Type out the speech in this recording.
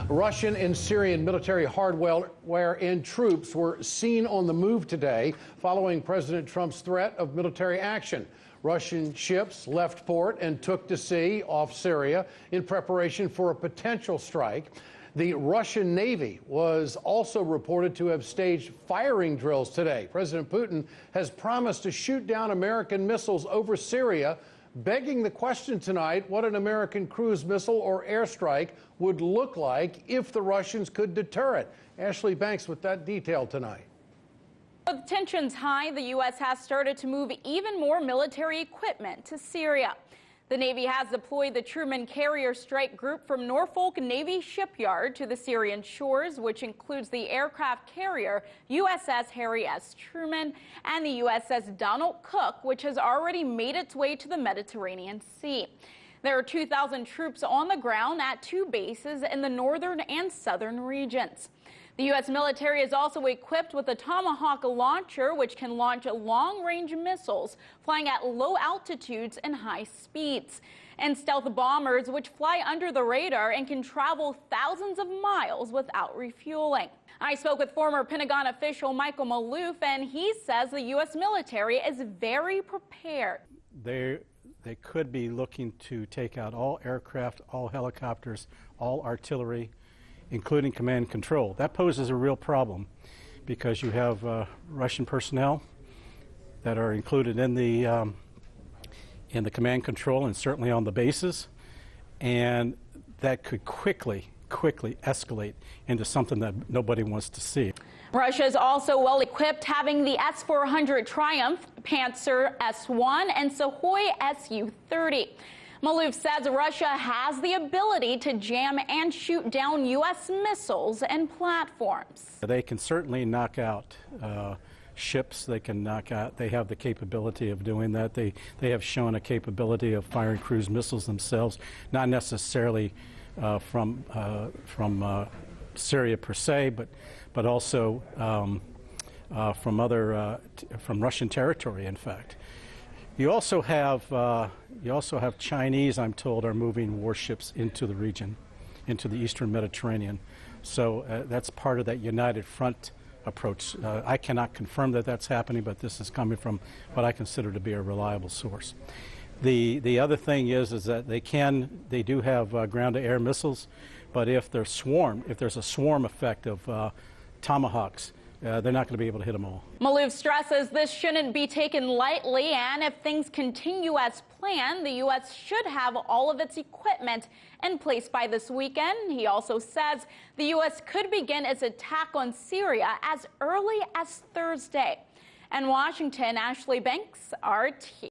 Russian and Syrian military hardware and troops were seen on the move today following President Trump's threat of military action. Russian ships left port and took to sea off Syria in preparation for a potential strike. The Russian Navy was also reported to have staged firing drills today. President Putin has promised to shoot down American missiles over Syria, begging the question tonight what an American cruise missile or airstrike would look like if the Russians could deter it. Ashlee Banks with that detail tonight. With tensions high, the U.S. has started to move even more military equipment to Syria. The Navy has deployed the Truman Carrier Strike Group from Norfolk Navy Shipyard to the Syrian shores, which includes the aircraft carrier USS Harry S. Truman and the USS Donald Cook, which has already made its way to the Mediterranean Sea. There are 2,000 troops on the ground at two bases in the northern and southern regions. The U.S. military is also equipped with a Tomahawk launcher, which can launch long-range missiles flying at low altitudes and high speeds, and stealth bombers, which fly under the radar and can travel thousands of miles without refueling. I spoke with former Pentagon official Michael Maloof, and he says the U.S. military is very prepared. They could be looking to take out all aircraft, all helicopters, all artillery, including command and control. That poses a real problem because you have Russian personnel that are included in the command control and certainly on the bases, and that could quickly escalate into something that nobody wants to see. Russia is also well equipped, having the S-400 Triumph, Panzer S-1, and Sukhoi Su-30. Maloof says Russia has the ability to jam and shoot down U.S. missiles and platforms. They can certainly knock out ships. They have the capability of doing that. They have shown a capability of firing cruise missiles themselves, not necessarily from Syria per se, but also from Russian territory, in fact. You also have Chinese, I'm told, are moving warships into the region, into the eastern Mediterranean. So that's part of that united front approach. I cannot confirm that that's happening, but this is coming from what I consider to be a reliable source. The other thing is that they do have ground-to-air missiles, but if there's a swarm effect of Tomahawks, they're not going to be able to hit them all. Maloof stresses this shouldn't be taken lightly, and if things continue as planned, the U.S. should have all of its equipment in place by this weekend. He also says the U.S. could begin its attack on Syria as early as Thursday. In Washington, Ashlee Banks, RT.